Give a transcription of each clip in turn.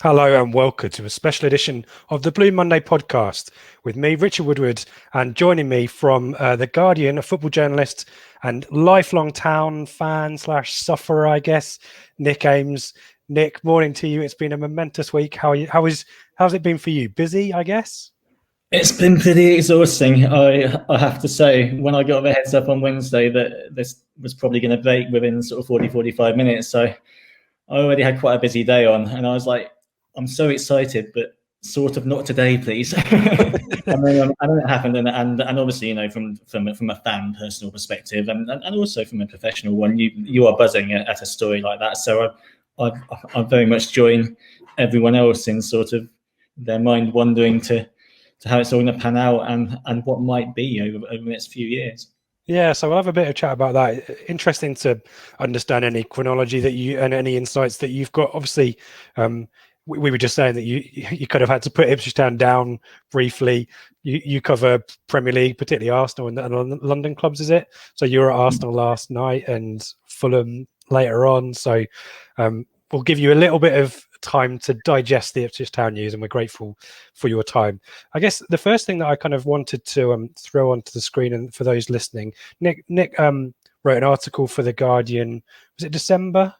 Hello and welcome to a special edition of the Blue Monday podcast with me, Richard Woodward, and joining me from The Guardian, a football journalist and lifelong Town fan / sufferer, I guess, Nick Ames. Nick, morning to you. It's been a momentous week. How's it been for you? Busy, I guess? It's been pretty exhausting, I have to say. When I got the heads up on Wednesday that this was probably going to break within sort of 40, 45 minutes, so I already had quite a busy day on, and I was like, I'm so excited, but sort of not today, please. And then it happened, and obviously, from a fan personal perspective, and also from a professional one, you are buzzing at a story like that. So I very much join everyone else in sort of their mind wandering to how it's all going to pan out and what might be over the next few years. Yeah, so we'll have a bit of chat about that. Interesting to understand any chronology that you and any insights that you've got. Obviously, we were just saying that you could have had to put Ipswich Town down briefly. You cover Premier League, particularly Arsenal and London clubs, is it? So you were at Arsenal last night and Fulham later on. So we'll give you a little bit of time to digest the Ipswich Town news, and we're grateful for your time. I guess the first thing that I kind of wanted to throw onto the screen, and for those listening, Nick wrote an article for The Guardian. Was it December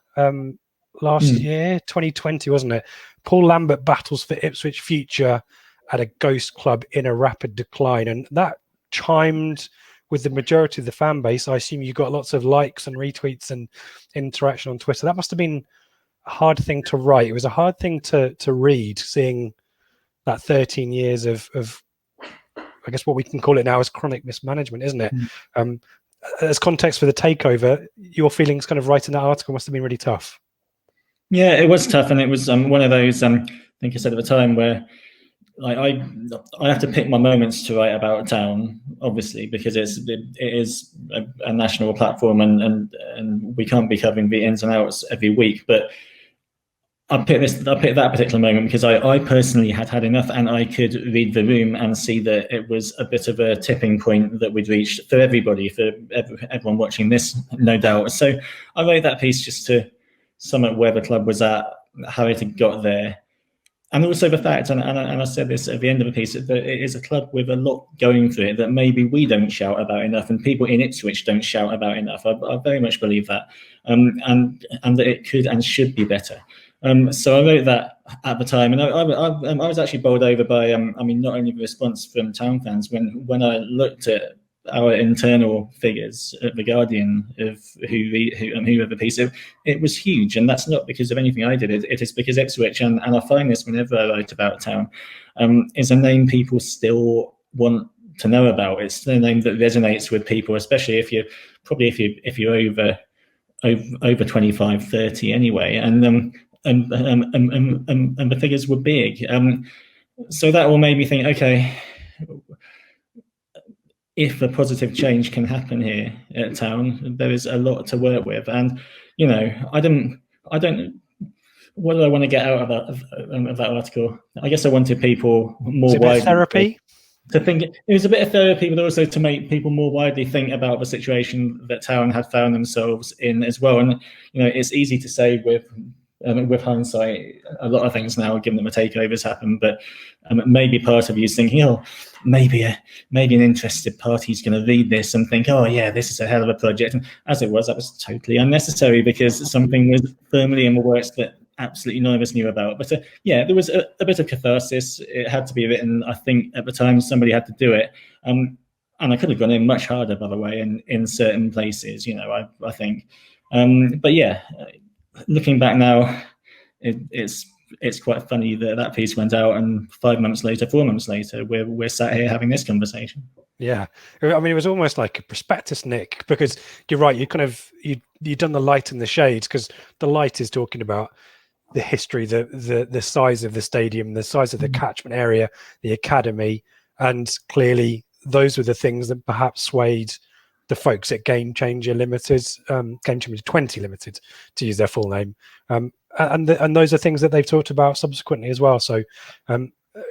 last year, 2020, wasn't it? Paul Lambert battles for Ipswich future at a ghost club in a rapid decline, and that chimed with the majority of the fan base. I assume you got lots of likes and retweets and interaction on Twitter. That must have been a hard thing to write. It was a hard thing to read, seeing that 13 years of I guess what we can call it now as chronic mismanagement, isn't it? As context for the takeover, your feelings kind of writing that article must have been really tough. Yeah, it was tough, and it was one of those. I think I said at the time where I have to pick my moments to write about a town, obviously, because it is a national platform, and we can't be covering the ins and outs every week. But I picked that particular moment because I personally had enough, and I could read the room and see that it was a bit of a tipping point that we'd reached for everybody, for everyone watching this, no doubt. So I wrote that piece just to sum up where the club was at, how it had got there, and also the fact, and I said this at the end of the piece, that it is a club with a lot going for it that maybe we don't shout about enough, and people in Ipswich don't shout about enough. I very much believe that, and that it could and should be better. So I wrote that at the time, and I was actually bowled over by, not only the response from Town fans when I looked at our internal figures at The Guardian of who read the piece, it was huge, and that's not because of anything I did. It is because Ipswich, and I find this whenever I write about a town, is a name people still want to know about. It's the name that resonates with people, especially if you're over 25, 30 anyway, and the figures were big. So that all made me think, okay, if a positive change can happen here at Town, there is a lot to work with. And, I don't, what do I want to get out of that article? I guess I wanted people more widely therapy to think. It was a bit of therapy, but also to make people more widely think about the situation that Town had found themselves in as well. And, it's easy to say with hindsight, a lot of things now, given that the takeovers happen, but maybe part of you is thinking, maybe an interested party is going to read this and think, oh yeah, this is a hell of a project. And as it was, that was totally unnecessary, because something was firmly in the works that absolutely none of us knew about. But there was a bit of catharsis. It had to be written. I think at the time somebody had to do it, and I could have gone in much harder, by the way, in certain places, I think. But yeah, looking back now, it's quite funny that piece went out, and 4 months later, we're sat here having this conversation. Yeah, I mean, it was almost like a prospectus, Nick, because you're right. You've done the light and the shades, because the light is talking about the history, the size of the stadium, the size of the catchment area, the academy, and clearly those were the things that perhaps swayed the folks at Game Changer Limited, Game Changer 20 Limited, to use their full name, and those are things that they've talked about subsequently as well. So,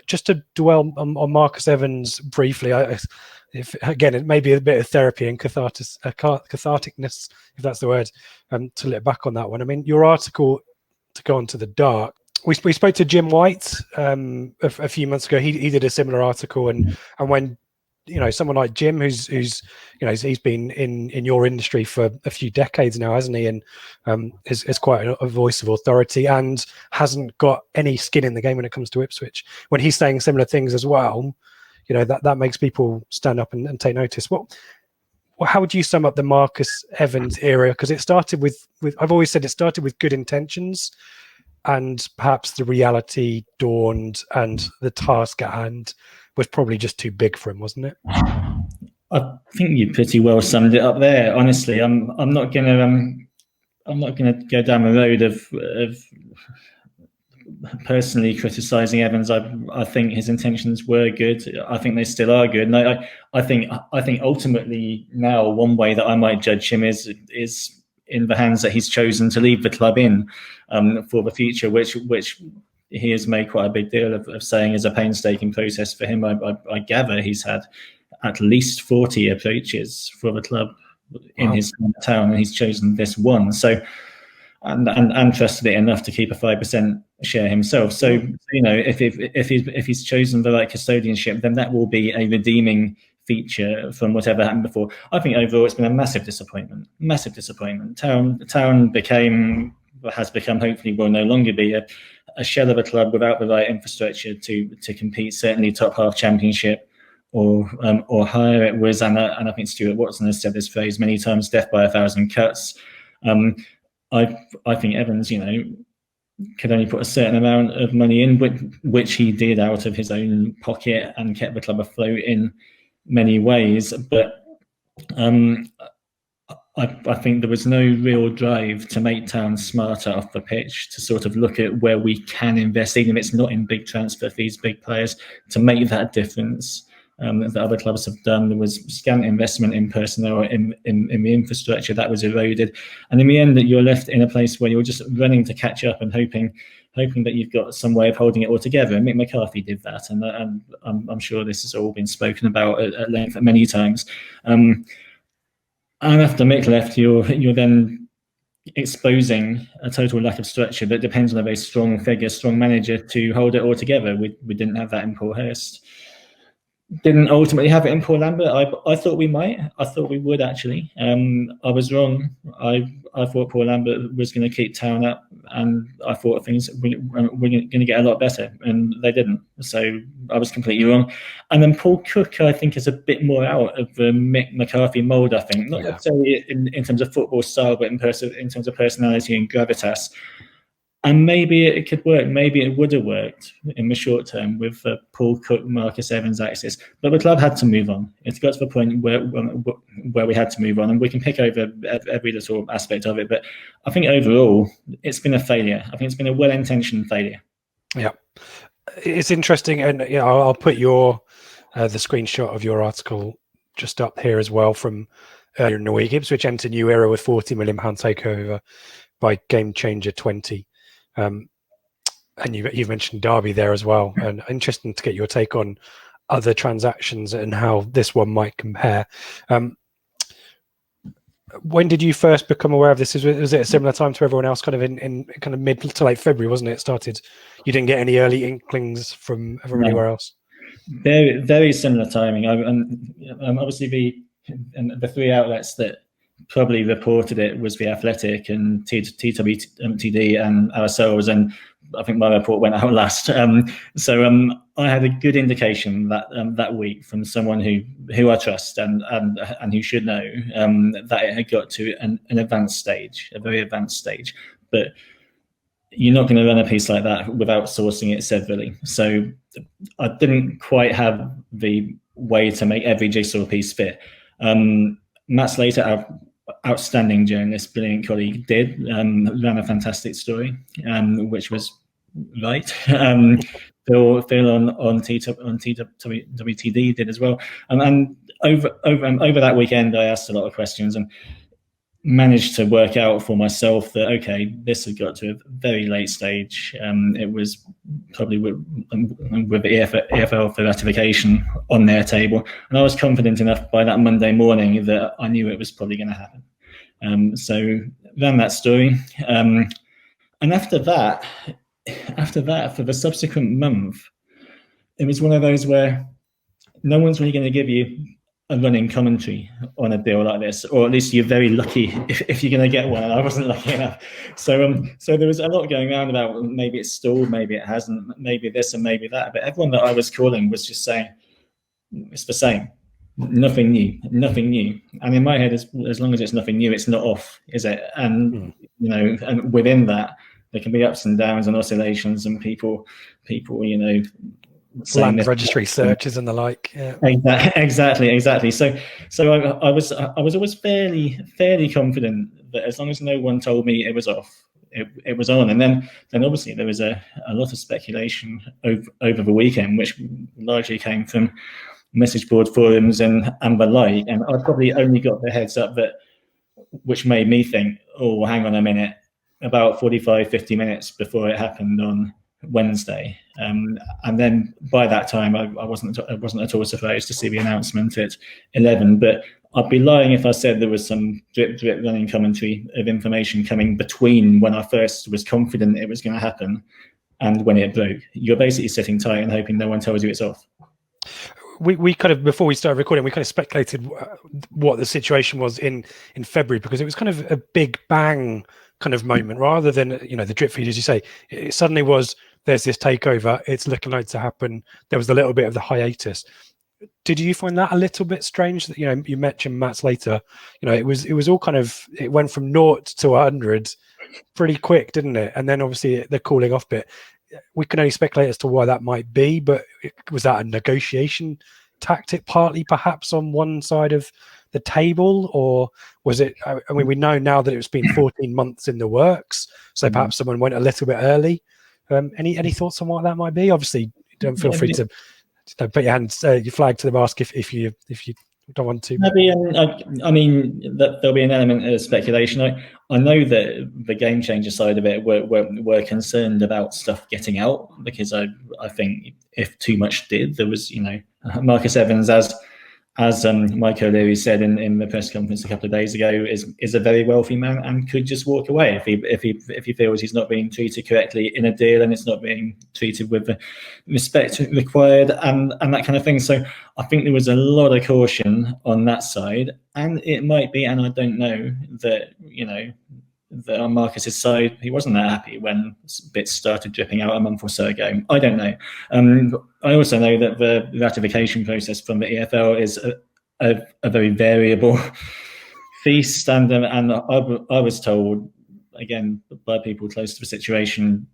just to dwell on Marcus Evans briefly, it may be a bit of therapy and catharticness, if that's the word, to look back on that one. I mean, your article, to go on to the dark, we spoke to Jim White a few months ago. He did a similar article, and when someone like Jim, who's he's been in your industry for a few decades now, hasn't he? And is quite a voice of authority and hasn't got any skin in the game when it comes to Ipswich. When he's saying similar things as well, that makes people stand up and take notice. How would you sum up the Marcus Evans era? Because it started with I've always said it started with good intentions, and perhaps the reality dawned, and the task at hand was probably just too big for him, wasn't it? I think you pretty well summed it up there. Honestly, I'm not gonna go down the road of personally criticizing Evans. I think his intentions were good. I think they still are good. And I think ultimately now one way that I might judge him is in the hands that he's chosen to leave the club in for the future, which he has made quite a big deal of saying is a painstaking process for him. I gather he's had at least 40 approaches for the club in his town, and he's chosen this one. So, and trusted it enough to keep a 5% share himself. So, if he's chosen the right custodianship, then that will be a redeeming feature from whatever happened before. I think overall it's been a massive disappointment. Town has become, hopefully will no longer be a shell of a club without the right infrastructure to compete, certainly top half championship or higher. It was, and I think Stuart Watson has said this phrase many times, death by 1,000 cuts. I think Evans, could only put a certain amount of money in, which he did out of his own pocket and kept the club afloat in many ways. But I think there was no real drive to make Town smarter off the pitch, to sort of look at where we can invest, even if it's not in big transfer fees, big players, to make that difference that other clubs have done. There was scant investment in personnel, in the infrastructure that was eroded. And in the end, that you're left in a place where you're just running to catch up and hoping that you've got some way of holding it all together. And Mick McCarthy did that. And I'm sure this has all been spoken about at length many times. And after Mick left, you're then exposing a total lack of structure that depends on a very strong figure, strong manager to hold it all together. We didn't have that in Paul Hurst. Didn't ultimately have it in Paul Lambert. I thought we might. I thought we would, actually. I was wrong. I thought Paul Lambert was going to keep Town up, and I thought things were going to get a lot better, and they didn't. So I was completely wrong. And then Paul Cook, I think, is a bit more out of the Mick McCarthy mould, I think. Not necessarily in terms of football style, but in terms of personality and gravitas. And maybe it could work. Maybe it would have worked in the short term with Paul Cook, Marcus Evans axis. But the club had to move on. It's got to the point where we had to move on, and we can pick over every little aspect of it. But I think overall, it's been a failure. I think it's been a well-intentioned failure. Yeah, it's interesting, and I'll put the screenshot of your article just up here as well from earlier in the week. Ipswich entered new era with £40 million takeover by Game Changer 20. And you've mentioned Derby there as well, and interesting to get your take on other transactions and how this one might compare. When did you first become aware of this? Was it a similar time to everyone else, kind of in kind of mid to late February, wasn't it? It started. You didn't get any early inklings from anywhere else. Very, very similar timing. Obviously the three outlets that probably reported it was The Athletic and TWTD and ourselves, and I think my report went out last. So I had a good indication that week from someone who I trust and who should know that it had got to an advanced stage, a very advanced stage. But you're not going to run a piece like that without sourcing it severally. So I didn't quite have the way to make every jigsaw piece fit. Matt Slater, our outstanding journalist, brilliant colleague, ran a fantastic story, which was right. Phil on TWTD did as well. And over that weekend, I asked a lot of questions and managed to work out for myself that, okay, this had got to a very late stage. It was probably with the EFL for ratification on their table. And I was confident enough by that Monday morning that I knew it was probably going to happen. So ran that story. And after that, after that, for the subsequent month, it was one of those where no one's really going to give you a running commentary on a deal like this, or at least you're very lucky if you're going to get one. And I wasn't lucky enough. So there was a lot going around about maybe it's stalled, maybe it hasn't, maybe this and maybe that. But everyone that I was calling was just saying it's the same, nothing new, nothing new. And in my head, as long as it's nothing new, it's not off, is it? And you know, and within that, there can be ups and downs and oscillations, and people, you know, land registry searches and the like. Yeah. Exactly. So I was always fairly confident that as long as no one told me it was off, it was on. And then obviously there was a lot of speculation over the weekend, which largely came from message board forums and the like. And I probably only got the heads up that, which made me think, oh, hang on a minute, about 45, 50 minutes before it happened on Wednesday. And then by that time, I wasn't at all surprised to see the announcement at 11. But I'd be lying if I said there was some drip running commentary of information coming between when I first was confident it was going to happen and when it broke. You're basically sitting tight and hoping no one tells you it's off. We kind of, before we started recording, we kind of speculated what the situation was in February, because it was kind of a big bang kind of moment, rather than, you know, the drip feed, as you say. It suddenly was, there's this takeover, it's looking like to happen. There was a little bit of the hiatus. Did you find that a little bit strange? That, you know, you mentioned Matt Slater, you know, it was all kind of, it went from 0 to 100 pretty quick, didn't it? And then obviously the cooling off bit. We can only speculate as to why that might be, but was that a negotiation tactic partly perhaps on one side of the table, or was it, I mean, we know now that it's been 14 months in the works, so perhaps someone went a little bit early. Any thoughts on what that might be? Obviously, don't feel free to put your hands, your flag to the mast if you don't want to. Maybe, I mean, that there'll be an element of speculation. I know that the game changer side of it were concerned about stuff getting out, because I think if too much did, there was, you know, Marcus Evans, as Mike O'Leary said in the press conference a couple of days ago, is a very wealthy man and could just walk away if he feels he's not being treated correctly in a deal and it's not being treated with the respect required and that kind of thing. So I think there was a lot of caution on that side, and it might be, and I don't know, that, you know, that on Marcus's side, he wasn't that happy when bits started dripping out a month or so ago. I don't know. I also know that the ratification process from the EFL is a very variable feast, and I was told, again, by people close to the situation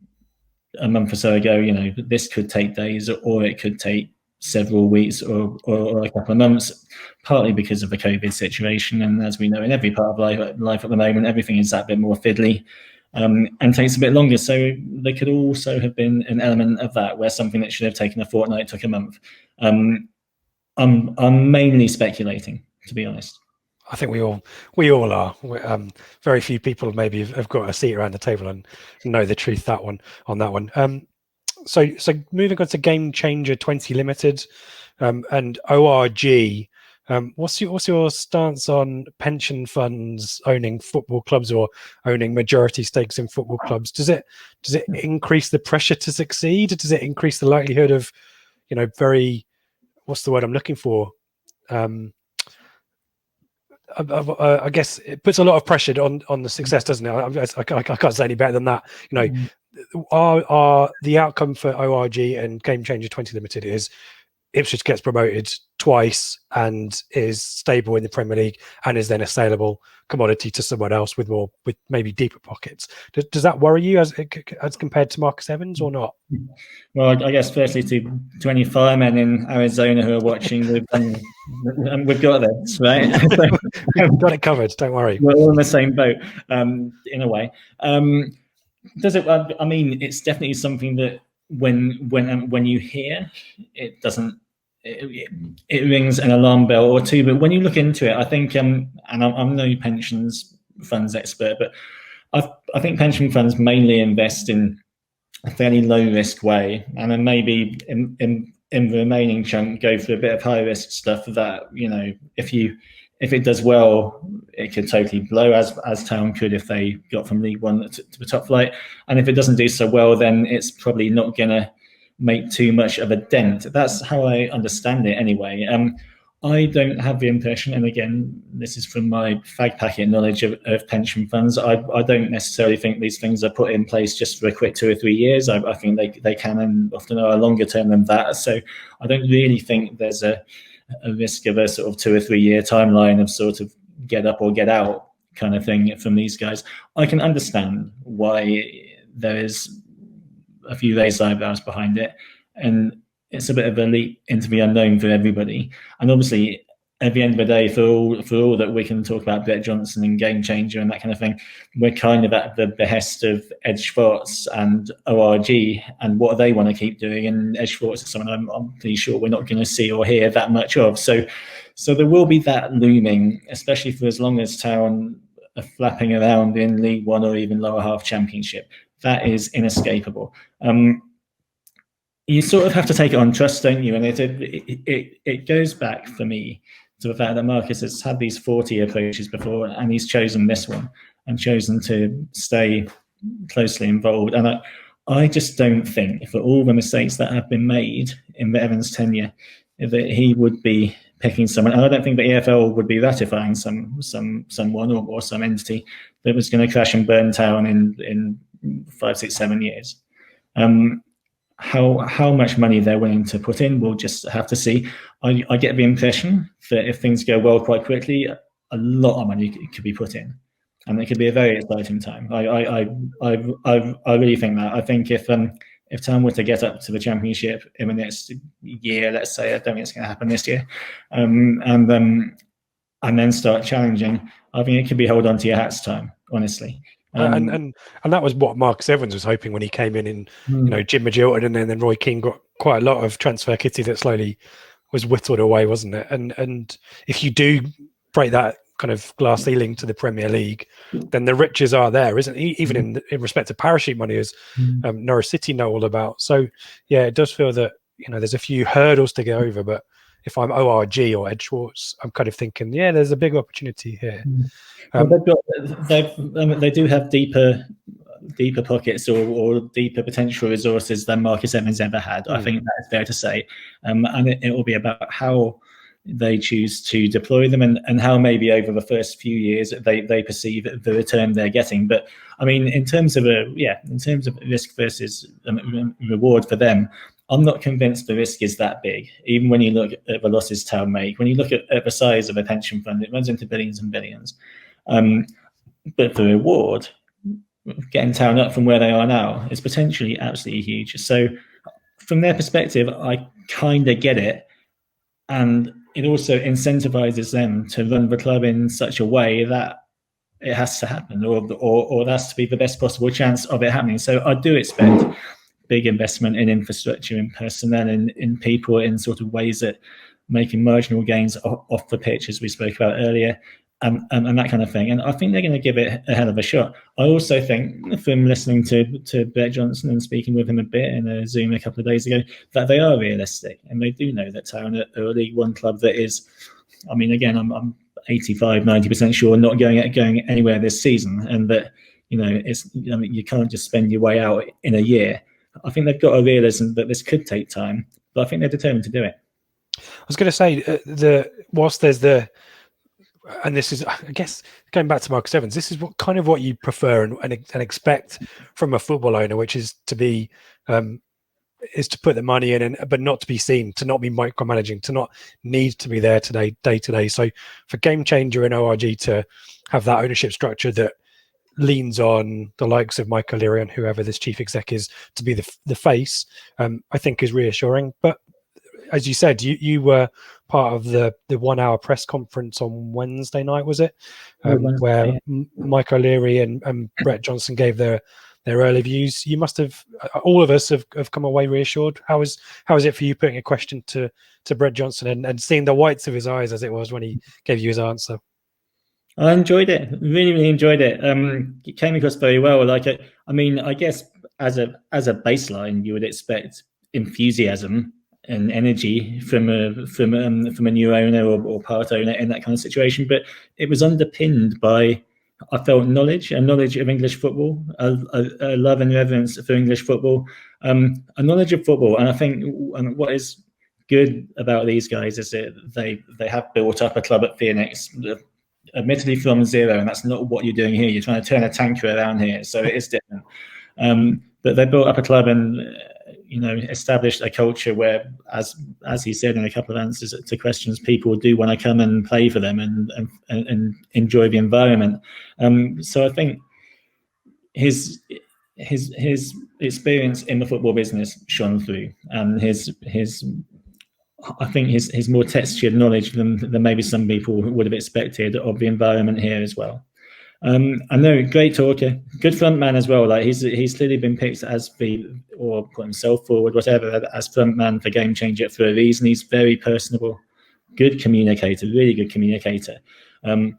a month or so ago, you know, this could take days or it could take several weeks or a couple of months, partly because of the COVID situation. And as we know, in every part of life at the moment, everything is that bit more fiddly and takes a bit longer. So there could also have been an element of that, where something that should have taken a fortnight took a month. I'm mainly speculating, to be honest. I think we all are. Very few people maybe have got a seat around the table and know the truth on that one. So moving on to Game Changer 20 Limited and ORG. What's your stance on pension funds owning football clubs or owning majority stakes in football clubs? Does it increase the pressure to succeed? Does it increase the likelihood of, you know, what's the word I'm looking for? I guess it puts a lot of pressure on the success, doesn't it? I can't say any better than that. You know, are the outcome for ORG and Game Changer 20 Limited is Ipswich gets promoted twice and is stable in the Premier League and is then a saleable commodity to someone else with maybe deeper pockets. Does that worry you as compared to Marcus Evans or not? Well, I guess firstly to any firemen in Arizona who are watching, we've got this, right? We've got it covered. Don't worry. We're all in the same boat, in a way. Does it? I mean, it's definitely something that when you hear, it doesn't. It rings an alarm bell or two, but when you look into it, I think, and I'm no pensions funds expert, but I think pension funds mainly invest in a fairly low risk way, and then maybe in the remaining chunk go for a bit of high risk stuff that, you know, if it does well, it could totally blow, as Town could if they got from League One to the top flight. And if it doesn't do so well, then it's probably not going to make too much of a dent. That's how I understand it anyway. I don't have the impression, and again, this is from my fag packet knowledge of pension funds, I don't necessarily think these things are put in place just for a quick 2 or 3 years. I think they can and often are longer term than that. So I don't really think there's a risk of a sort of 2 or 3 year timeline of sort of get up or get out kind of thing from these guys. I can understand why there is a few raised eyebrows behind it, and it's a bit of a leap into the unknown for everybody. And obviously, at the end of the day, for all that we can talk about Brett Johnson and Game Changer and that kind of thing, we're kind of at the behest of Ed Schwartz and ORG and what they want to keep doing. And Ed Schwartz is someone I'm pretty sure we're not going to see or hear that much of. So there will be that looming, especially for as long as Town are flapping around in League One or even lower half Championship. That is inescapable. You sort of have to take it on trust, don't you? And it goes back for me to the fact that Marcus has had these 40 approaches before, and he's chosen this one and chosen to stay closely involved. And I just don't think, for all the mistakes that have been made in the Evans tenure, that he would be picking someone. And I don't think the EFL would be ratifying someone or some entity that was going to crash and burn Town in 5, 6, 7 years. How much money they're willing to put in, we'll just have to see. I get the impression that if things go well quite quickly, a lot of money could be put in, and it could be a very exciting time. I really think that. I think if Town were to get up to the Championship in the next year, let's say, I don't think it's going to happen this year, and then start challenging, I think it could be hold on to your hats time, honestly. And that was what Marcus Evans was hoping when he came in Jim Magilton, and then Roy Keane got quite a lot of transfer kitty that slowly was whittled away, wasn't it? And if you do break that kind of glass ceiling to the Premier League, then the riches are there, isn't it? Even in respect to parachute money, as Norwich City know all about. So yeah, it does feel that there's a few hurdles to get over, but if I'm ORG or Ed Schwartz, I'm kind of thinking, yeah, there's a big opportunity here. They do have deeper pockets or deeper potential resources than Marcus Evans ever had. I think that's fair to say. And it will be about how they choose to deploy them and how maybe over the first few years they perceive the return they're getting. But I mean, in terms of risk versus reward for them, I'm not convinced the risk is that big. Even when you look at the losses Town make, when you look at the size of a pension fund, it runs into billions and billions. But the reward, getting Town up from where they are now, is potentially absolutely huge. So from their perspective, I kind of get it. And it also incentivizes them to run the club in such a way that it has to happen, or that's to be the best possible chance of it happening. So I do expect big investment in infrastructure, in personnel, in people, in sort of ways that making marginal gains off the pitch, as we spoke about earlier, and that kind of thing. And I think they're going to give it a hell of a shot. I also think, from listening to Brett Johnson and speaking with him a bit in a Zoom a couple of days ago, that they are realistic and they do know that Town are a League One club that is, I mean, again, I'm 85, 90% sure not going anywhere this season, and that you can't just spend your way out in a year. I think they've got a realism that this could take time, but I think they're determined to do it. I was going to say, whilst there's and this is, I guess, going back to Marcus Evans, this is what you prefer and expect from a football owner, which is to be is to put the money in, but not to be seen, to not be micromanaging, to not need to be there day to day. So for Game Changer and ORG to have that ownership structure that leans on the likes of Mike O'Leary and whoever this chief exec is to be the face, I think is reassuring. But as you said, you were part of the 1 hour press conference on Wednesday night, was it? Where Mike O'Leary and Brett Johnson gave their early views. You must have, all of us have come away reassured. How is it for you putting a question to Brett Johnson and seeing the whites of his eyes as it was when he gave you his answer? I enjoyed it. Really, really enjoyed it. It came across very well. I guess as a baseline, you would expect enthusiasm and energy from a new owner or part owner in that kind of situation, but it was underpinned by, I felt, knowledge of English football, a love and reverence for English football, a knowledge of football. And I think what is good about these guys is that they have built up a club at Phoenix, admittedly from zero, and that's not what you're doing here. You're trying to turn a tanker around here, so it is different. But they built up a club and established a culture where, as he said in a couple of answers to questions, people do want to come and play for them and enjoy the environment. So I think his experience in the football business shone through, and his more textured knowledge than maybe some people would have expected of the environment here as well. I know, great talker, good front man as well. Like he's clearly been picked as or put himself forward, whatever, as front man for Game Changer for a reason. He's very personable, good communicator, really good communicator. I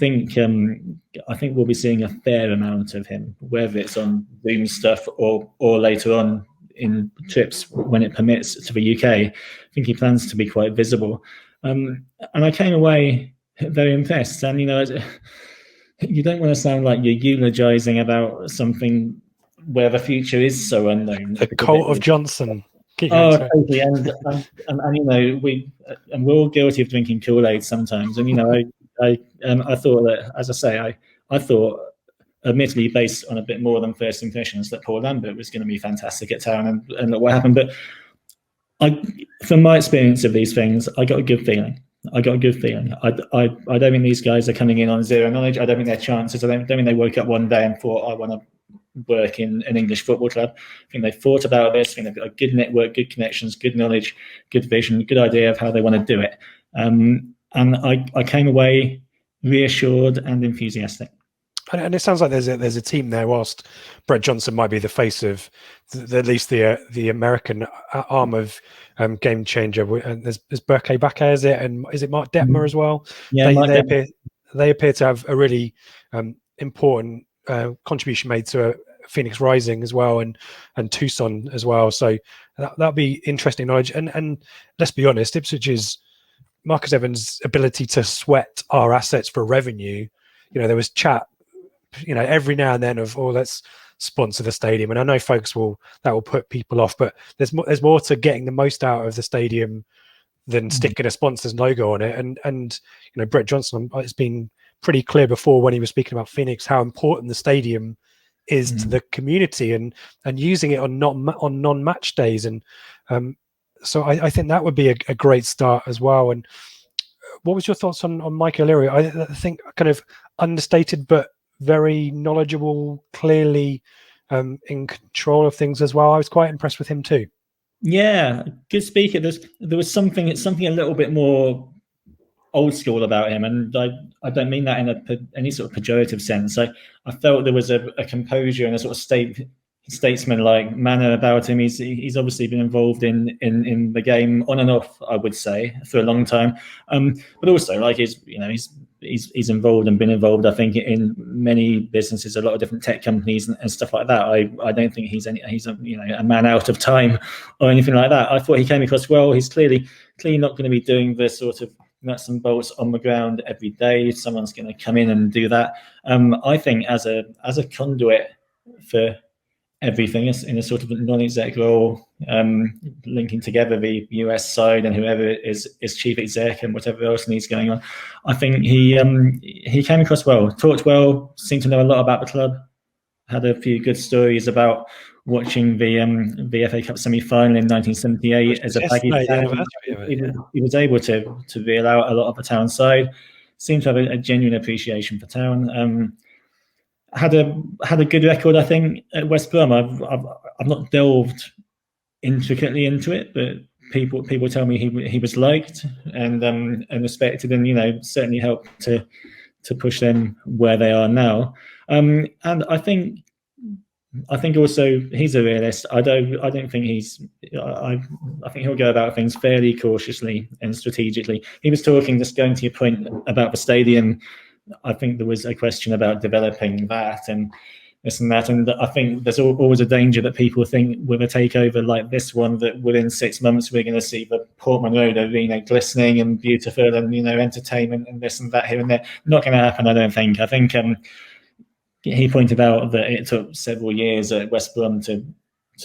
think we'll be seeing a fair amount of him, whether it's on Zoom stuff or later on in trips when it permits to the UK. I think he plans to be quite visible. And I came away very impressed. And you don't want to sound like you're eulogizing about something where the future is so unknown. The cult of Johnson. Totally. And we're all guilty of drinking Kool-Aid sometimes. And I thought that, as I say, I thought, admittedly based on a bit more than first impressions, that Paul Lambert was going to be fantastic at Town, and look what happened. But from my experience of these things, I got a good feeling. I don't think these guys are coming in on zero knowledge. I don't think their chances. I don't think they woke up one day and thought, I want to work in an English football club. I think they thought about this. I think they've got a good network, good connections, good knowledge, good vision, good idea of how they want to do it. And I came away reassured and enthusiastic. And it sounds like there's a team there. Whilst Brett Johnson might be the face of at least the American arm of Game Changer, and there's Berke Bakke, is it, and is it Mark Detmer as well? Yeah, they appear to have a really important contribution made to Phoenix Rising as well, and Tucson as well. So that'll be interesting knowledge. And let's be honest, Ipswich's Marcus Evans' ability to sweat our assets for revenue. There was chat, every now and then of, let's sponsor the stadium. And I know folks will put people off, but there's more to getting the most out of the stadium than sticking a sponsor's logo on it. And Brett Johnson, it's been pretty clear before when he was speaking about Phoenix how important the stadium is to the community and using it on non-match days. And so I think that would be a great start as well. And what was your thoughts on Mike O'Leary? I think kind of understated, but very knowledgeable, clearly in control of things as well. I was quite impressed with him too. Yeah, good speaker. There was something a little bit more old school about him, and I don't mean that in any sort of pejorative sense. I felt there was a composure and a sort of statesman-like manner about him. He's obviously been involved in the game on and off, I would say, for a long time. But also, like, he's involved and been involved, I think, in many businesses, a lot of different tech companies and stuff like that. I don't think he's a man out of time or anything like that. I thought he came across well. He's clearly not going to be doing the sort of nuts and bolts on the ground every day. Someone's going to come in and do that. I think as a conduit for everything in a sort of non-exec role, linking together the US side and whoever is chief exec and whatever else needs going on. I think he came across well, talked well, seemed to know a lot about the club, had a few good stories about watching the FA Cup semi-final in 1978 as a package. He was able to reel out a lot of the Town side, seemed to have a genuine appreciation for Town. Had a good record, I think, at West Brom. I've not delved intricately into it, but people tell me he was liked and respected, and certainly helped to push them where they are now. And I think also he's a realist. I don't think I think he'll go about things fairly cautiously and strategically. He was talking, just going to your point about the stadium, I think there was a question about developing that, and this and that. And I think there's always a danger that people think with a takeover like this one that within 6 months we're going to see the Portman Road Arena glistening and beautiful and entertainment and this and that here and there. Not going to happen, I don't think. I think he pointed out that it took several years at West Brom to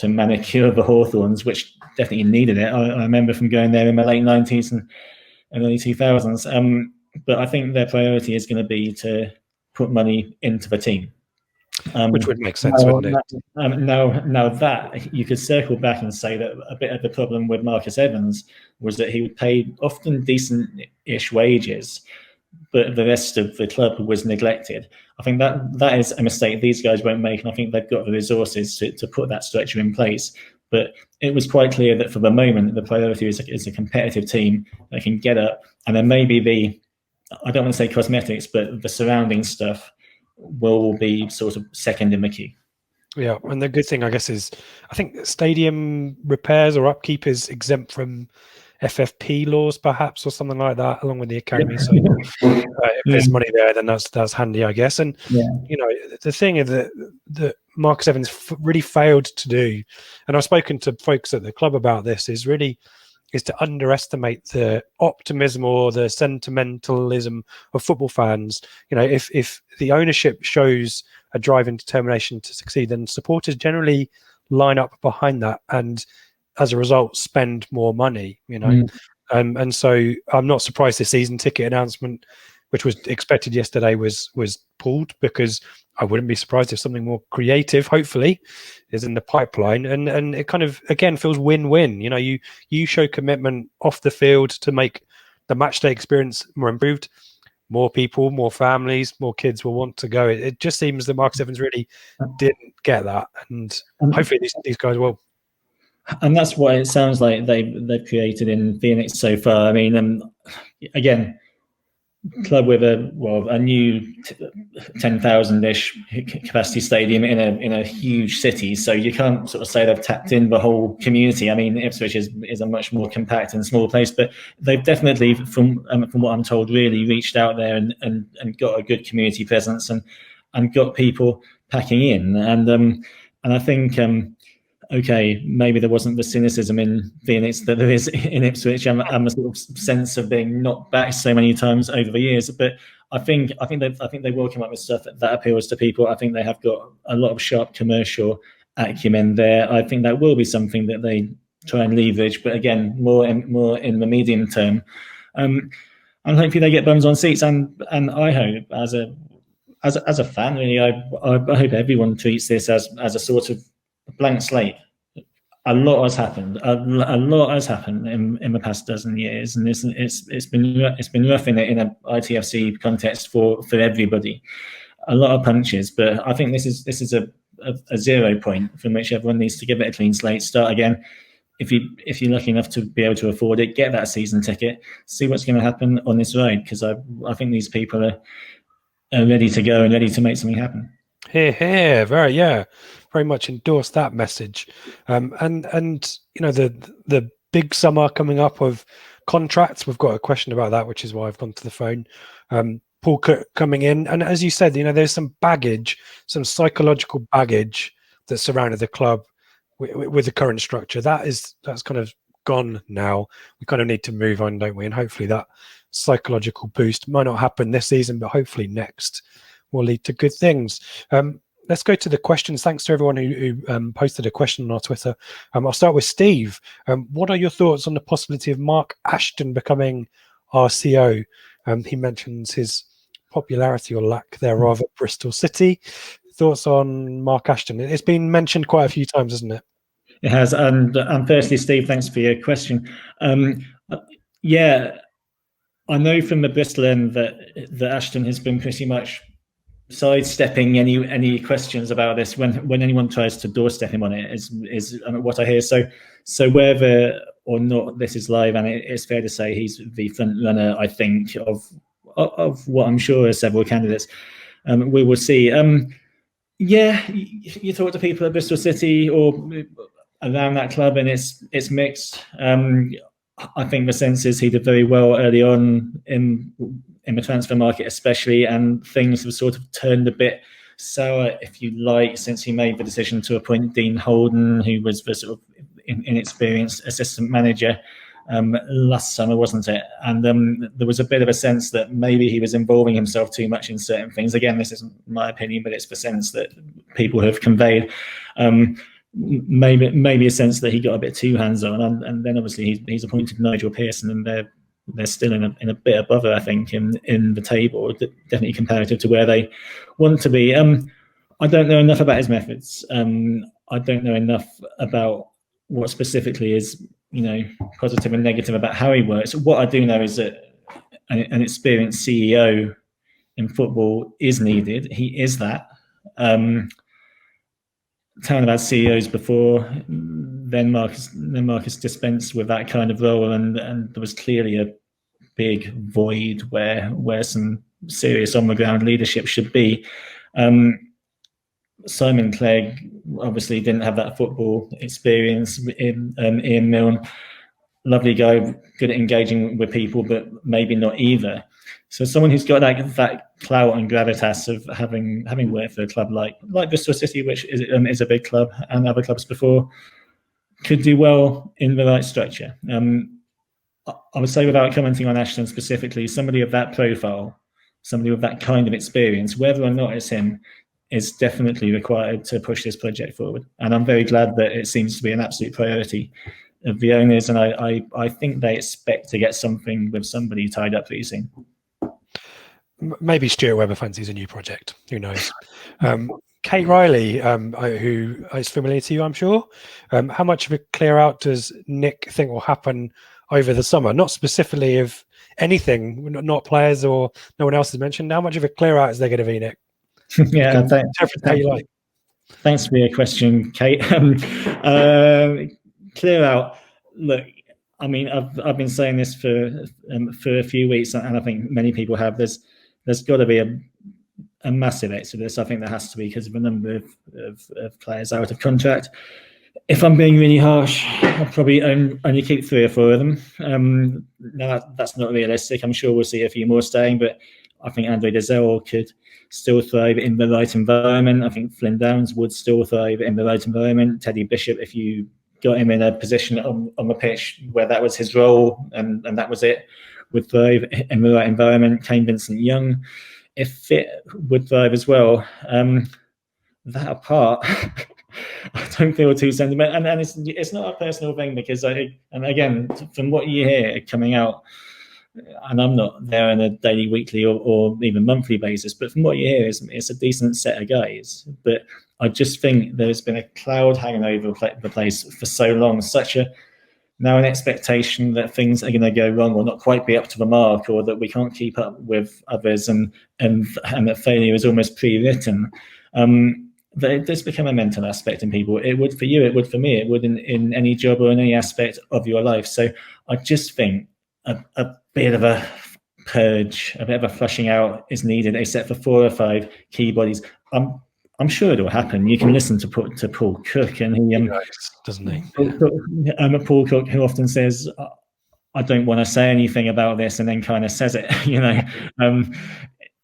manicure the Hawthorns, which definitely needed it. I remember from going there in the late 90s and early 2000s. But I think their priority is going to be to put money into the team. Which would make sense, wouldn't it? Now that you could circle back and say that a bit of the problem with Marcus Evans was that he would pay often decent-ish wages, but the rest of the club was neglected. I think that is a mistake these guys won't make, and I think they've got the resources to put that structure in place. But it was quite clear that for the moment, the priority is a competitive team that can get up, and then maybe I don't want to say cosmetics, but the surrounding stuff will be sort of second in the queue. Yeah, and the good thing, I guess, is I think stadium repairs or upkeep is exempt from FFP laws, perhaps, or something like that, along with the academy. So if there's money there, then that's handy, I guess. And the thing is that Marcus Evans really failed to do, and I've spoken to folks at the club about this, is to underestimate the optimism or the sentimentalism of football fans. If the ownership shows a drive and determination to succeed, then supporters generally line up behind that, and as a result, spend more money. And so I'm not surprised the season ticket announcement, which was expected yesterday, was pulled, because I wouldn't be surprised if something more creative, hopefully, is in the pipeline. And it kind of, again, feels win-win. You show commitment off the field to make the matchday experience more improved. More people, more families, more kids will want to go. It just seems that Marcus Evans really didn't get that, and hopefully these guys will. And that's what it sounds like they've created in Phoenix so far. I mean, again, club with a new 10,000-ish capacity stadium in a huge city, so you can't sort of say they've tapped in the whole community. I mean, Ipswich is a much more compact and small place, but they've definitely, from what I'm told, really reached out there and got a good community presence and got people packing in. And I think okay, maybe there wasn't the cynicism in Phoenix that there is in Ipswich, and the sort of sense of being knocked back so many times over the years. But I think they will come up with stuff that appeals to people. I think they have got a lot of sharp commercial acumen there. I think that will be something that they try and leverage, but again, more in the medium term. And hopefully they get bums on seats. And I hope as a fan, really, I hope everyone treats this as a sort of blank slate. A lot has happened. A lot has happened in the past dozen years, and it's been rough in an ITFC context for everybody. A lot of punches, but I think this is a 0 point from which everyone needs to give it a clean slate. Start again. If you're lucky enough to be able to afford it, get that season ticket. See what's going to happen on this ride, because I think these people are ready to go and ready to make something happen. Here, very much endorse that message. And the big summer coming up of contracts, we've got a question about that, which is why I've gone to the phone. Paul Cook coming in, and as you said, there's some baggage, some psychological baggage that surrounded the club with the current structure. That's kind of gone now. We kind of need to move on, don't we? And hopefully that psychological boost might not happen this season, but hopefully next will lead to good things. Let's go to the questions. Thanks to everyone who posted a question on our Twitter. I'll start with Steve. What are your thoughts on the possibility of Mark Ashton becoming RCO? He mentions his popularity or lack thereof at Bristol City. Thoughts on Mark Ashton? It's been mentioned quite a few times, hasn't it? It has. And firstly, Steve, thanks for your question. Yeah, I know from the Bristol end that Ashton has been pretty much sidestepping any questions about this when anyone tries to doorstep him on it is what I hear. So whether or not this is live, and it's fair to say he's the front runner, I think, of what I'm sure are several candidates. We will see. Yeah, you talk to people at Bristol City or around that club, and it's mixed. I think the sense is he did very well early on in the transfer market, especially, and things have sort of turned a bit sour, if you like, since he made the decision to appoint Dean Holden, who was the sort of inexperienced assistant manager last summer, wasn't it? And there was a bit of a sense that maybe he was involving himself too much in certain things. Again, this isn't my opinion, but it's the sense that people have conveyed. Maybe a sense that he got a bit too hands-on, and then obviously he's appointed Nigel Pearson, and they're still in a bit above it, I think, in the table, definitely comparative to where they want to be. I don't know enough about his methods. I don't know enough about what specifically is, positive and negative about how he works. What I do know is that an experienced CEO in football is needed. He is that. Town have had CEOs before, then Marcus dispensed with that kind of role, and there was clearly a big void where some serious on the ground leadership should be. Simon Clegg obviously didn't have that football experience. Ian Milne, lovely guy, good at engaging with people, but maybe not either. So someone who's got that clout and gravitas of having worked for a club like Bristol City, which is a big club, and other clubs before, could do well in the right structure. I would say, without commenting on Ashton specifically, somebody of that profile, somebody with that kind of experience, whether or not it's him, is definitely required to push this project forward. And I'm very glad that it seems to be an absolute priority of the owners, and I think they expect to get something with somebody tied up pretty soon. Maybe Stuart Webber fancies a new project. Who knows? Kate Riley, who is familiar to you, I'm sure. How much of a clear out does Nick think will happen over the summer? Not specifically of anything, not players or no one else has mentioned. How much of a clear out is there going to be, Nick? Yeah, thanks for your question, Kate. Clear out. Look, I mean, I've been saying this for a few weeks, and I think many people have. There's got to be a massive exodus. I think there has to be, because of the number of players out of contract. If I'm being really harsh, I'll probably only keep 3 or 4 of them. Now that's not realistic. I'm sure we'll see a few more staying, but I think Andre Dezell could still thrive in the right environment. I think Flynn Downs would still thrive in the right environment. Teddy Bishop, if you got him in a position on the pitch where that was his role and that was it, would thrive in the right environment. Kane Vincent-Young, if fit, would thrive as well. That apart, I don't feel too sentimental, and it's not a personal thing, because and again, from what you hear coming out, and I'm not there on a daily, weekly, or even monthly basis, but from what you hear, it's a decent set of guys. But I just think there's been a cloud hanging over the place for so long, now an expectation that things are going to go wrong or not quite be up to the mark, or that we can't keep up with others, and that failure is almost pre-written. That it does become a mental aspect in people. It would for you, it would for me, it would in any job or in any aspect of your life. So I just think a bit of a purge, a bit of a flushing out is needed, except for 4 or 5 key bodies. I'm sure it will happen. You can listen to Paul Cook, and he doesn't he? Paul Cook, who often says, "I don't want to say anything about this," and then kind of says it.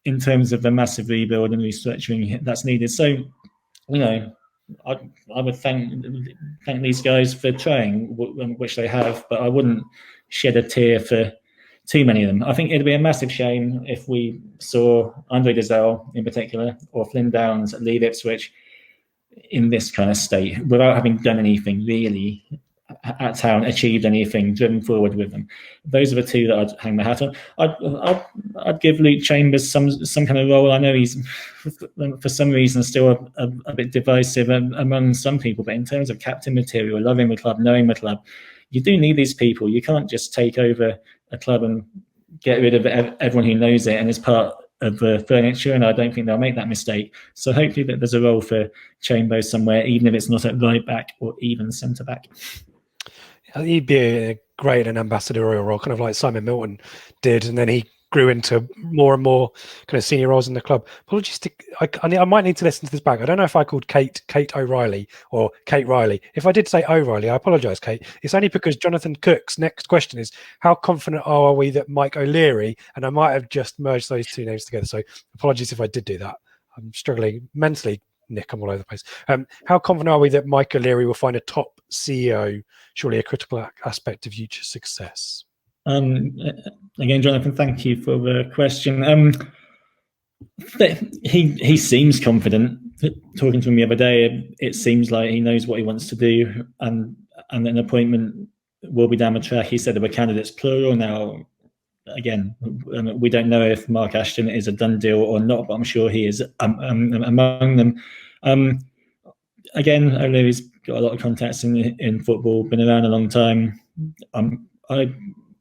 In terms of the massive rebuild and restructuring that's needed. So, I would thank these guys for trying, which they have, but I wouldn't shed a tear for too many of them. I think it'd be a massive shame if we saw Andre Dezell in particular, or Flynn Downs, leave Ipswich in this kind of state without having done anything really at Town, achieved anything, driven forward with them. Those are the 2 that I'd hang my hat on. I'd give Luke Chambers some kind of role. I know he's for some reason still a bit divisive among some people, but in terms of captain material, loving the club, knowing the club, you do need these people. You can't just take over a club and get rid of everyone who knows it and is part of the furniture, and I don't think they'll make that mistake. So hopefully that there's a role for Chambers somewhere, even if it's not at right back or even centre back. He'd be great in an ambassadorial role, kind of like Simon Milton did, and then he grew into more and more kind of senior roles in the club. Apologies I might need to listen to this back. I don't know if I called Kate O'Reilly or Kate Riley. If I did say O'Reilly, I apologise, Kate. It's only because Jonathan Cook's next question is, how confident are we that Mike O'Leary? And I might have just merged those 2 names together. So apologies if I did do that. I'm struggling mentally, Nick. I'm all over the place. How confident are we that Mike O'Leary will find a top CEO? Surely a critical aspect of future success. Again, Jonathan, thank you for the question. He seems confident. Talking to him the other day, it seems like he knows what he wants to do, and an appointment will be down the track. He said there were candidates plural. Now, again, we don't know if Mark Ashton is a done deal or not, but I'm sure he is among them. Again, O'Leary's got a lot of contacts in football, been around a long time.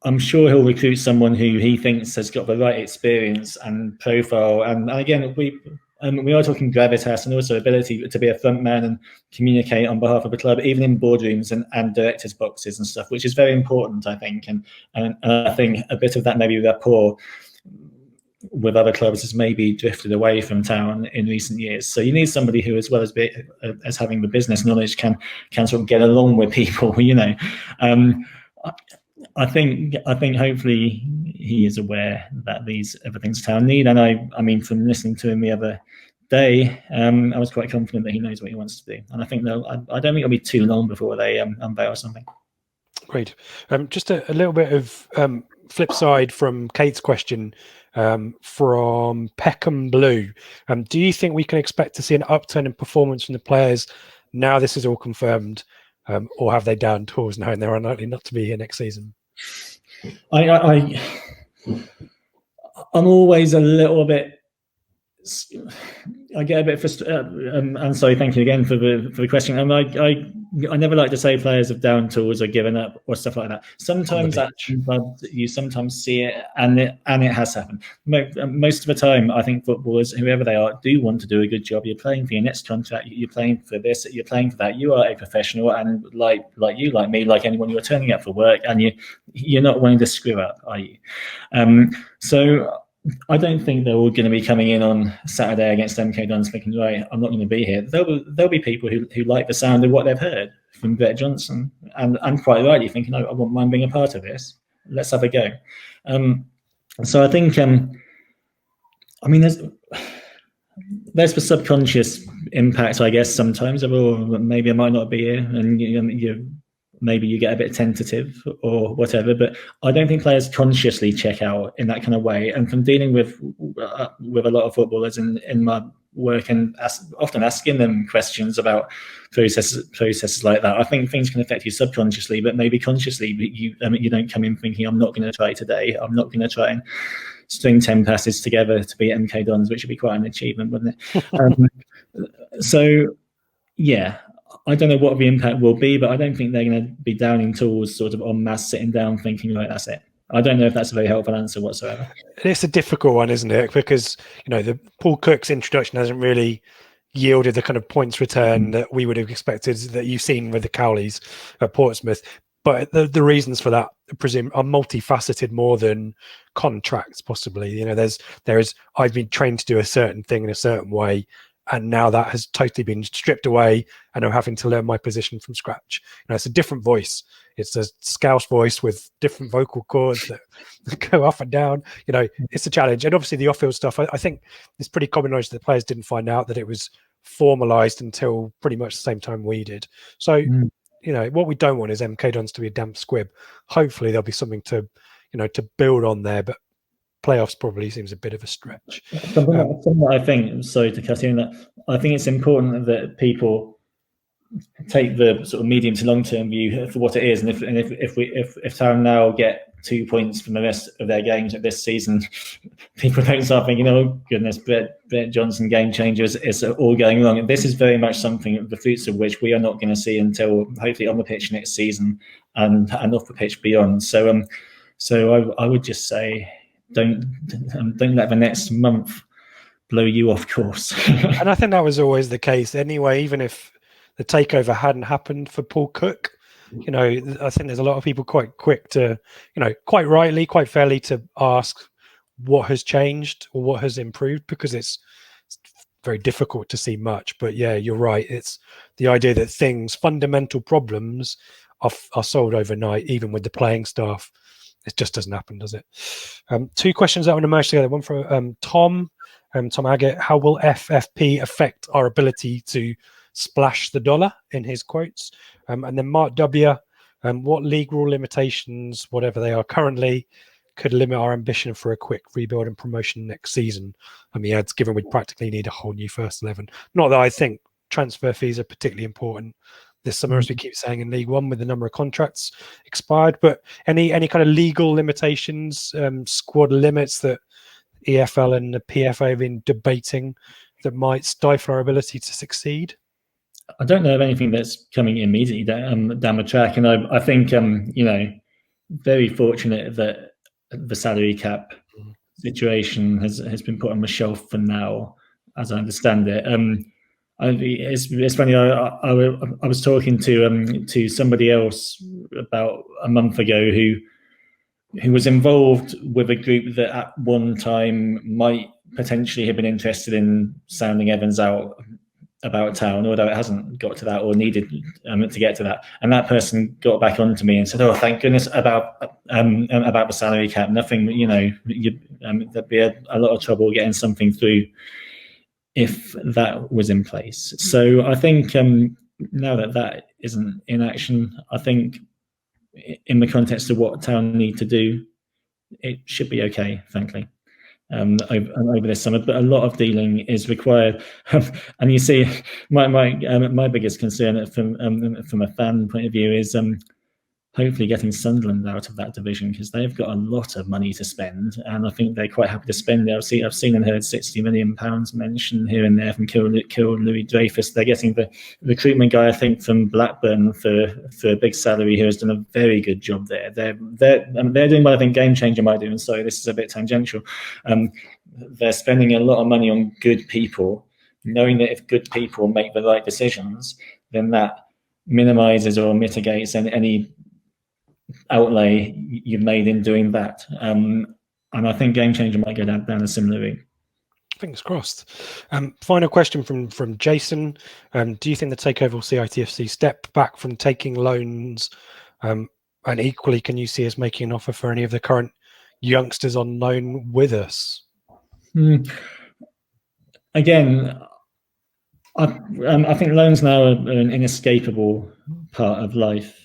I'm sure he'll recruit someone who he thinks has got the right experience and profile. And again, we are talking gravitas and also ability to be a front man and communicate on behalf of the club, even in boardrooms and directors' boxes and stuff, which is very important, I think. And I think a bit of that maybe rapport with other clubs has maybe drifted away from Town in recent years. So you need somebody who, as well as having the business knowledge, can sort of get along with people. I think hopefully he is aware that these are the things Town need. And I mean, from listening to him the other day, I was quite confident that he knows what he wants to do. And I think I don't think it'll be too long before they unveil something. Great. Just a little bit of flip side from Kate's question from Peckham Blue. Do you think we can expect to see an upturn in performance from the players now this is all confirmed? Or have they down tools knowing they're unlikely not to be here next season? I'm always a little bit. I get a bit frustrated. And sorry, thank you again for the question. I never like to say players have down tools or given up or stuff like that. Sometimes you sometimes see it, and it has happened. Most of the time, I think footballers, whoever they are, do want to do a good job. You're playing for your next contract. You're playing for this. You're playing for that. You are a professional, and like you, like me, like anyone, you're turning up for work, and you're not wanting to screw up, are you? So I don't think they're all going to be coming in on Saturday against MK Dons thinking, right, I'm not going to be here. There'll be people who like the sound of what they've heard from Brett Johnson, and quite rightly thinking, I wouldn't mind being a part of this. Let's have a go. So I think, I mean, there's the subconscious impact, I guess, sometimes of, oh, maybe I might not be here, and maybe you get a bit tentative or whatever, but I don't think players consciously check out in that kind of way. And from dealing with a lot of footballers in my work and often asking them questions about processes like that, I think things can affect you subconsciously, but maybe consciously. You don't come in thinking, I'm not going to try today. I'm not going to try and string 10 passes together to beat MK Dons, which would be quite an achievement, wouldn't it? So, yeah. I don't know what the impact will be, but I don't think they're going to be downing tools sort of en masse, sitting down thinking, right, that's it. I don't know if that's a very helpful answer whatsoever. It's a difficult one, isn't it? Because, the Paul Cook's introduction hasn't really yielded the kind of points return that we would have expected, that you've seen with the Cowleys at Portsmouth. But the reasons for that, I presume, are multifaceted more than contracts, possibly. There is, I've been trained to do a certain thing in a certain way, and now that has totally been stripped away, and I'm having to learn my position from scratch. It's a different voice. It's a Scouse voice with different vocal cords that go up and down. It's a challenge. And obviously the off-field stuff, I think it's pretty common knowledge that the players didn't find out that it was formalised until pretty much the same time we did. So, what we don't want is MK Dons to be a damp squib. Hopefully there'll be something to build on there, but playoffs probably seems a bit of a stretch. Something that I think, sorry to cut in, that I think it's important that people take the sort of medium to long term view for what it is, and if Town now get 2 points from the rest of their games this season, people don't start thinking, oh goodness, Brett Johnson, game changers, it's all going wrong. And this is very much something, the fruits of which we are not going to see until hopefully on the pitch next season and off the pitch beyond. So I would just say, don't let the next month blow you off course. And I think that was always the case anyway, even if the takeover hadn't happened for Paul Cook. I think there's a lot of people quite quick to, quite rightly, quite fairly, to ask what has changed or what has improved, because it's very difficult to see much. But yeah, you're right. It's the idea that fundamental problems are solved overnight, even with the playing staff. It just doesn't happen, does it? 2 questions that I want to merge together. One from Tom. Tom Agate, how will FFP affect our ability to splash the dollar, in his quotes? And then Mark W, what league rule limitations, whatever they are currently, could limit our ambition for a quick rebuild and promotion next season? I mean, it's given we'd practically need a whole new first 11. Not that I think transfer fees are particularly important this summer, as we keep saying in League One, with the number of contracts expired. But any kind of legal limitations, squad limits that EFL and the PFA have been debating that might stifle our ability to succeed? I don't know of anything that's coming immediately down the track, and I think very fortunate that the salary cap situation has been put on the shelf for now, as I understand it. It's funny. I was talking to somebody else about a month ago who was involved with a group that at one time might potentially have been interested in sounding Evans out about Town, although it hasn't got to that or needed to get to that. And that person got back onto me and said, "Oh, thank goodness about the salary cap. Nothing, there'd be a lot of trouble getting something through if that was in place." So I think now that isn't in action, I think in the context of what Town need to do, it should be okay, frankly. Over this summer, but a lot of dealing is required. And you see, my biggest concern from a fan point of view is hopefully getting Sunderland out of that division, because they've got a lot of money to spend, and I think they're quite happy to spend it. I've seen and heard £60 million mentioned here and there from Louis Dreyfus. They're getting the recruitment guy, I think, from Blackburn for a big salary, who has done a very good job there. They're doing what I think Game Changer might do, and so this is a bit tangential. They're spending a lot of money on good people, knowing that if good people make the right decisions, then that minimises or mitigates any outlay you've made in doing that. And I think Game Changer might go down a similar route. Fingers crossed. Final question from Jason. Do you think the Takeover will see ITFC step back from taking loans? And equally, can you see us making an offer for any of the current youngsters on loan with us? Again, I think loans now are an inescapable part of life,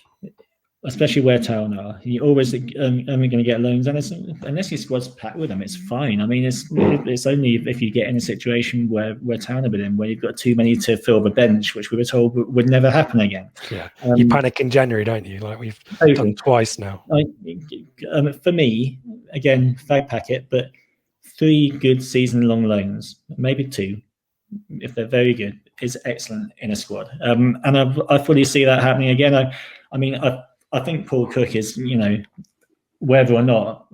especially where Town are. You're always only going to get loans, and unless your squad's packed with them, it's fine. I mean, it's only if you get in a situation where Town have been in, where you've got too many to fill the bench, which we were told would never happen again. Yeah, you panic in January, don't you? Like we've done twice now. For me, again, fag packet, but 3 good season-long loans, maybe 2, if they're very good, is excellent in a squad. And I fully see that happening again. I think Paul Cook is, whether or not,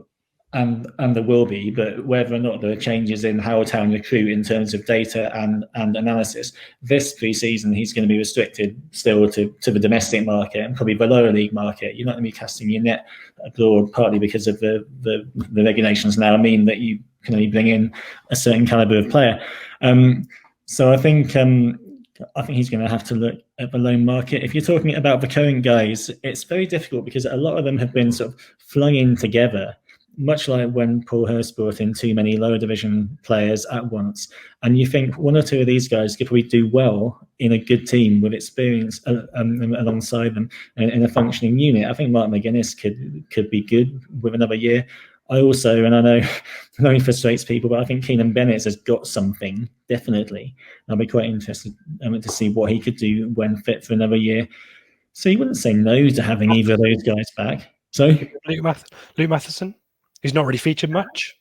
and there will be, but whether or not there are changes in how Town recruit in terms of data and analysis, this pre-season he's going to be restricted still to the domestic market and probably the lower league market. You're not going to be casting your net abroad, partly because of the regulations now mean that you can only bring in a certain caliber of player. So I think he's going to have to look at the loan market. If you're talking about the current guys, it's very difficult because a lot of them have been sort of flung in together, much like when Paul Hurst brought in too many lower division players at once. And you think 1 or 2 of these guys could probably do well in a good team with experience alongside them in a functioning unit. I think Mark McGuinness could be good with another year. I also, and I know it frustrates people, but I think Keenan Bennett has got something, definitely. I'll be quite interested to see what he could do when fit for another year. So you wouldn't say no to having either of those guys back. So Luke Matheson, he's not really featured much.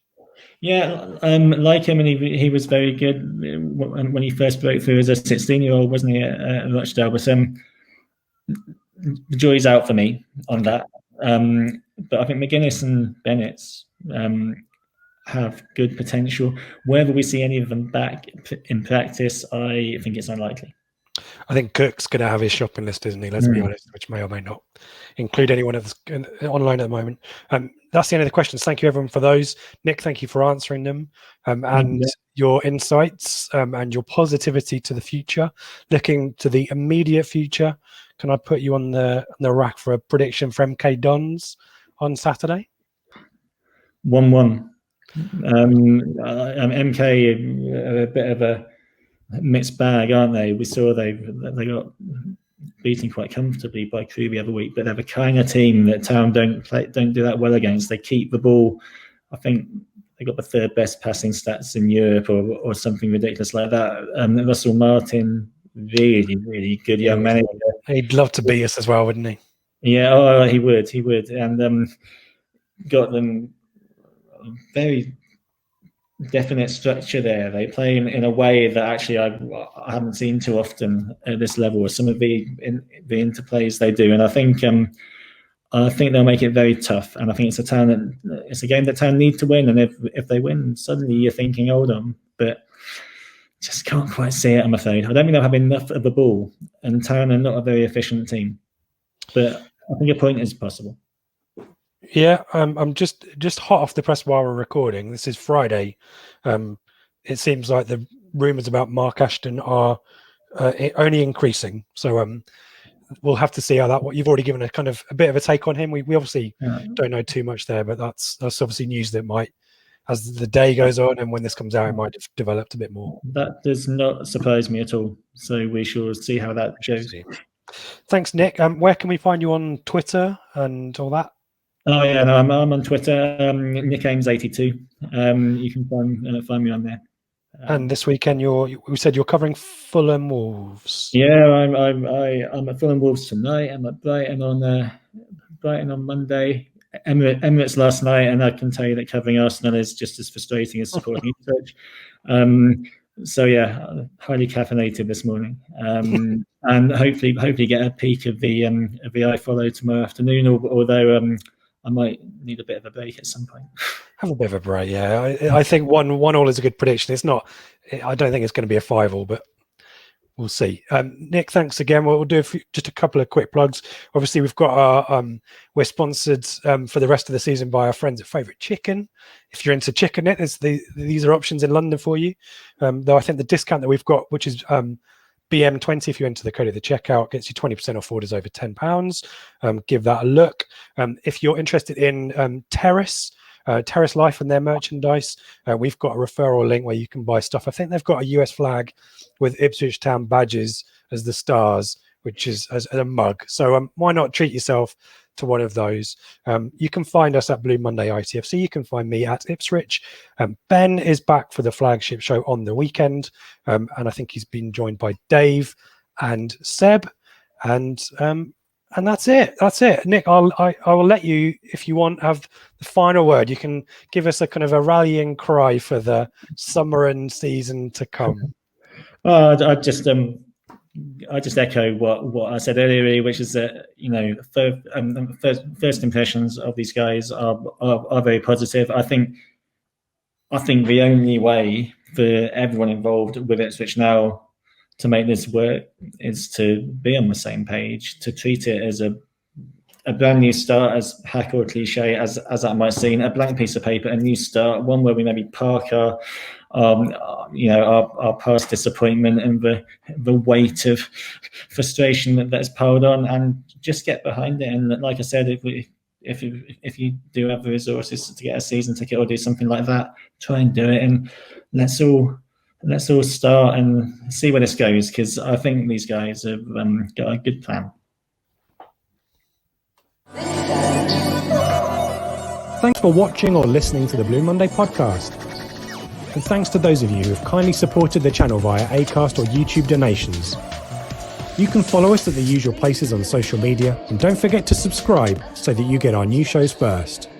Yeah, like him, and he was very good when he first broke through as a 16-year-old, wasn't he, at Rochdale? But the jury's out for me on that. But I think McGuinness and Bennett have good potential. Whether we see any of them back in practice, I think it's unlikely. I think Cook's going to have his shopping list, isn't he? Let's be honest, which may or may not include anyone online at the moment. That's the end of the questions. Thank you, everyone, for those. Nick, thank you for answering them and your insights and your positivity to the future. Looking to the immediate future, can I put you on the rack for a prediction for MK Dons on Saturday? 1-1. MK are a bit of a mixed bag, aren't they? We saw they got beaten quite comfortably by Crewe the other week, but they're the kind of team that Town don't do that well against. They keep the ball. I think they got the third best passing stats in Europe, or something ridiculous like that. Russell Martin, really good young manager. He'd love to beat us as well, wouldn't he? Yeah, he would, and got them very definite structure there. They play in a way that actually I haven't seen too often at this level with some of the interplays they do, and I think they'll make it very tough. And I think it's a game that Town need to win, and if they win, suddenly you're thinking, hold on, but just can't quite see it, I'm afraid. I don't think they'll have enough of the ball, and Town are not a very efficient team, but I think a point is possible. Yeah, I'm just hot off the press while we're recording. This is Friday. It seems like the rumours about Mark Ashton are only increasing. So we'll have to see how that. What you've already given a kind of a bit of a take on him. We obviously don't know too much there, but that's obviously news that might, as the day goes on and when this comes out, it might have developed a bit more. That does not surprise me at all. So we shall see how that goes. Thanks, Nick. Where can we find you on Twitter and all that? Oh yeah, no, I'm on Twitter, Nick Ames 82. You can find me on there. And this weekend, we said you're covering Fulham Wolves. Yeah, I'm at Fulham Wolves tonight. I'm at Brighton on Monday. Emirates last night, and I can tell you that covering Arsenal is just as frustrating as supporting Ipswich. So yeah, highly caffeinated this morning, and hopefully get a peek of the iFollow tomorrow afternoon. Although I might need a bit of a break at some point. Have a bit of a break, yeah. I think 1-1 is a good prediction. It's not. I don't think it's going to be a 5-5, but we'll see. Nick, thanks again. We'll do just a couple of quick plugs. Obviously, we've got our we're sponsored for the rest of the season by our friends at Favourite Chicken. If you're into chicken, these are options in London for you. Though I think the discount that we've got, which is BM20, if you enter the code at the checkout, gets you 20% off orders over £10. Give that a look. If you're interested in Terrace Life and their merchandise, we've got a referral link where you can buy stuff. I think they've got a US flag with Ipswich Town badges as the stars, which is as a mug. So why not treat yourself to one of those? You can find us at Blue Monday ITFC. You can find me at Ipswich. Ben is back for the flagship show on the weekend, and I think he's been joined by Dave and Seb, and that's it. Nick, I will let you, if you want, have the final word. You can give us a kind of a rallying cry for the summer and season to come. I just echo what I said earlier, really, which is that first impressions of these guys are very positive. I think the only way for everyone involved with Ipswich now to make this work is to be on the same page, to treat it as a brand new start, as hack or cliche as that might seem, a blank piece of paper, a new start, one where we maybe park our past disappointment and the weight of frustration that's piled on, and just get behind it. And like I said, if you do have the resources to get a season ticket or do something like that, try and do it, and let's all start and see where this goes, because I think these guys have got a good plan. Thanks for watching or listening to the Blue Monday podcast. And thanks to those of you who have kindly supported the channel via Acast or YouTube donations. You can follow us at the usual places on social media, and don't forget to subscribe so that you get our new shows first.